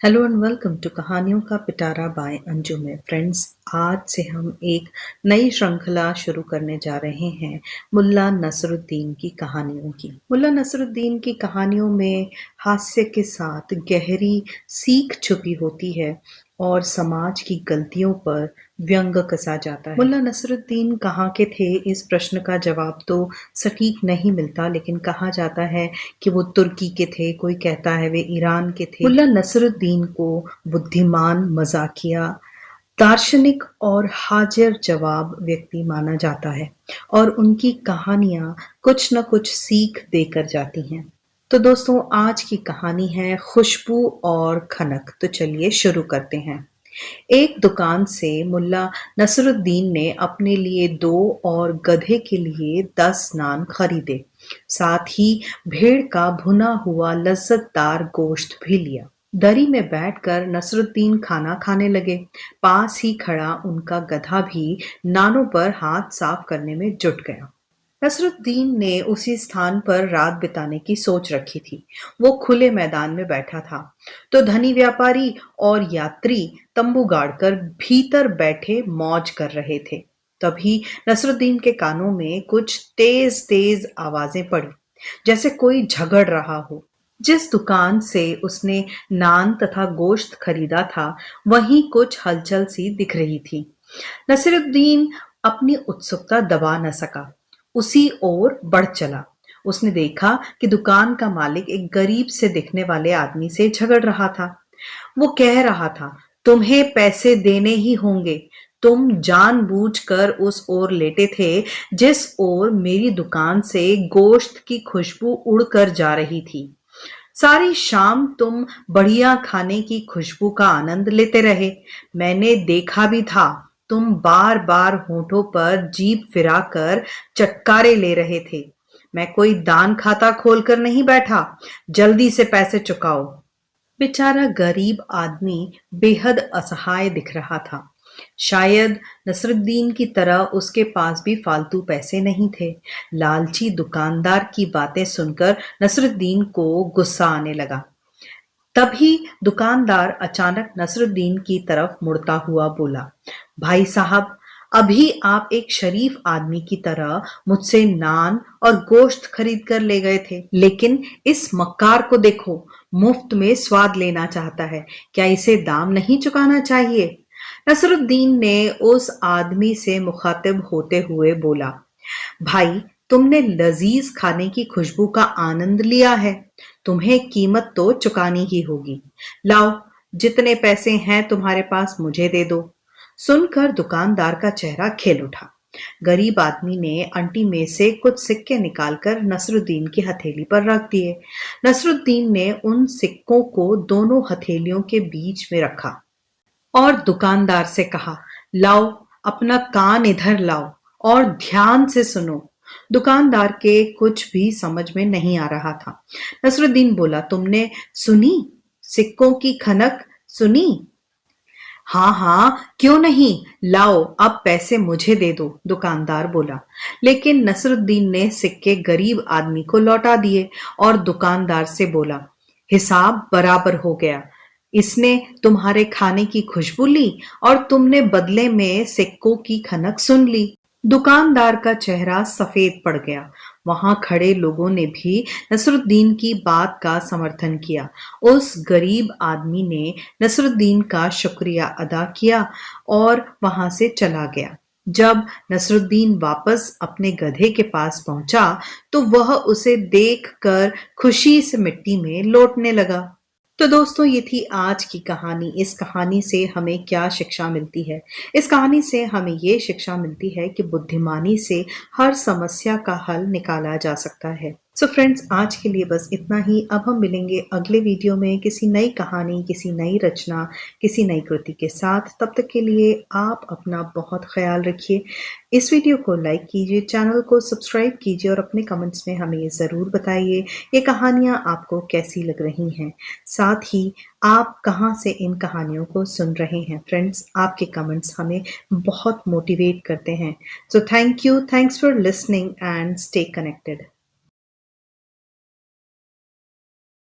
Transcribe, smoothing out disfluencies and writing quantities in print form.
Hello and welcome to कहानियों का पिटारा bye Anju में। फ्रेंड्स, आज से हम एक नई श्रृंखला शुरू करने जा रहे हैं मुल्ला नसरुद्दीन की कहानियों की। मुल्ला नसरुद्दीन की कहानियों में हास्य के साथ गहरी सीख छुपी होती है और समाज की गलतियों पर व्यंग कसा जाता है। मुल्ला नसरुद्दीन कहाँ के थे, इस प्रश्न का जवाब तो सटीक नहीं मिलता, लेकिन कहा जाता है कि वो तुर्की के थे, कोई कहता है वे ईरान के थे। मुल्ला नसरुद्दीन को बुद्धिमान, मजाकिया, दार्शनिक और हाजिर जवाब व्यक्ति माना जाता है और उनकी कहानियां कुछ न कुछ सीख देकर जाती हैं। तो दोस्तों, आज की कहानी है खुशबू और खनक। तो चलिए शुरू करते हैं। एक दुकान से मुल्ला नसरुद्दीन ने अपने लिए 2 और गधे के लिए 10 नान खरीदे। साथ ही भेड़ का भुना हुआ लज्जतदार गोश्त भी लिया। दरी में बैठकर नसरुद्दीन खाना खाने लगे। पास ही खड़ा उनका गधा भी नानों पर हाथ साफ करने में जुट गया। नसरुद्दीन ने उसी स्थान पर रात बिताने की सोच रखी थी। वो खुले मैदान में बैठा था तो धनी व्यापारी और यात्री तंबू गाड़कर भीतर बैठे मौज कर रहे थे। तभी नसरुद्दीन के कानों में कुछ तेज तेज आवाजें पड़ी, जैसे कोई झगड़ रहा हो। जिस दुकान से उसने नान तथा गोश्त खरीदा था, वहीं कुछ हलचल सी दिख रही थी। नसरुद्दीन अपनी उत्सुकता दबा न सका, उसी ओर बढ़ चला। उसने देखा कि दुकान का मालिक एक गरीब से दिखने वाले आदमी से झगड़ रहा था। वो कह रहा था, तुम्हें पैसे देने ही होंगे। तुम जानबूझकर उस ओर लेटे थे जिस ओर मेरी दुकान से गोश्त की खुशबू उड़कर जा रही थी। सारी शाम तुम बढ़िया खाने की खुशबू का आनंद लेते रहे। मैंने देखा भी था, तुम बार बार होठों पर जीभ फिराकर चटकारे ले रहे थे। मैं कोई दान खाता खोलकर नहीं बैठा। जल्दी से पैसे चुकाओ। बेचारा गरीब आदमी बेहद असहाय दिख रहा था। शायद नसरुद्दीन की तरह उसके पास भी फालतू पैसे नहीं थे। लालची दुकानदार की बातें सुनकर नसरुद्दीन को गुस्सा आने लगा। तभी दुकानदार अचानक नसरुद्दीन की तरफ मुड़ता हुआ बोला, भाई साहब, अभी आप एक शरीफ आदमी की तरह मुझसे नान और गोश्त खरीद कर ले गए थे, लेकिन इस मक्कार को देखो, मुफ्त में स्वाद लेना चाहता है। क्या इसे दाम नहीं चुकाना चाहिए? नसरुद्दीन ने उस आदमी से मुखातिब होते हुए बोला, भाई, तुमने लजीज खाने की खुशबू का आनंद लिया है, तुम्हें कीमत तो चुकानी ही होगी। लाओ, जितने पैसे हैं तुम्हारे पास मुझे दे दो। सुनकर दुकानदार का चेहरा खिल उठा। गरीब आदमी ने अंटी में से कुछ सिक्के निकालकर नसरुद्दीन की हथेली पर रख दिए। नसरुद्दीन ने उन सिक्कों को दोनों हथेलियों के बीच में रखा और दुकानदार से कहा, लाओ, अपना कान इधर लाओ और ध्यान से सुनो। दुकानदार के कुछ भी समझ में नहीं आ रहा था। नसरुद्दीन बोला, तुमने सुनी? सिक्कों की खनक सुनी? हाँ हाँ, क्यों नहीं, लाओ, अब पैसे मुझे दे दो, दुकानदार बोला। लेकिन नसरुद्दीन ने सिक्के गरीब आदमी को लौटा दिए और दुकानदार से बोला, हिसाब बराबर हो गया। इसने तुम्हारे खाने की खुशबू ली और तुमने बदले में सिक्कों की खनक सुन ली। दुकानदार का चेहरा सफेद पड़ गया। वहां खड़े लोगों ने भी नसरुद्दीन की बात का समर्थन किया। उस गरीब आदमी ने नसरुद्दीन का शुक्रिया अदा किया और वहां से चला गया। जब नसरुद्दीन वापस अपने गधे के पास पहुंचा तो वह उसे देखकर खुशी से मिट्टी में लौटने लगा। तो दोस्तों, ये थी आज की कहानी। इस कहानी से हमें क्या शिक्षा मिलती है? इस कहानी से हमें ये शिक्षा मिलती है कि बुद्धिमानी से हर समस्या का हल निकाला जा सकता है। सो फ्रेंड्स, आज के लिए बस इतना ही। अब हम मिलेंगे अगले वीडियो में किसी नई कहानी, किसी नई रचना, किसी नई कृति के साथ। तब तक के लिए आप अपना बहुत ख्याल रखिए। इस वीडियो को लाइक कीजिए, चैनल को सब्सक्राइब कीजिए और अपने कमेंट्स में हमें ज़रूर बताइए ये कहानियाँ आपको कैसी लग रही हैं। साथ ही आप कहाँ से इन कहानियों को सुन रहे हैं? फ्रेंड्स, आपके कमेंट्स हमें बहुत मोटिवेट करते हैं। So thank you, thanks for listening and stay connected.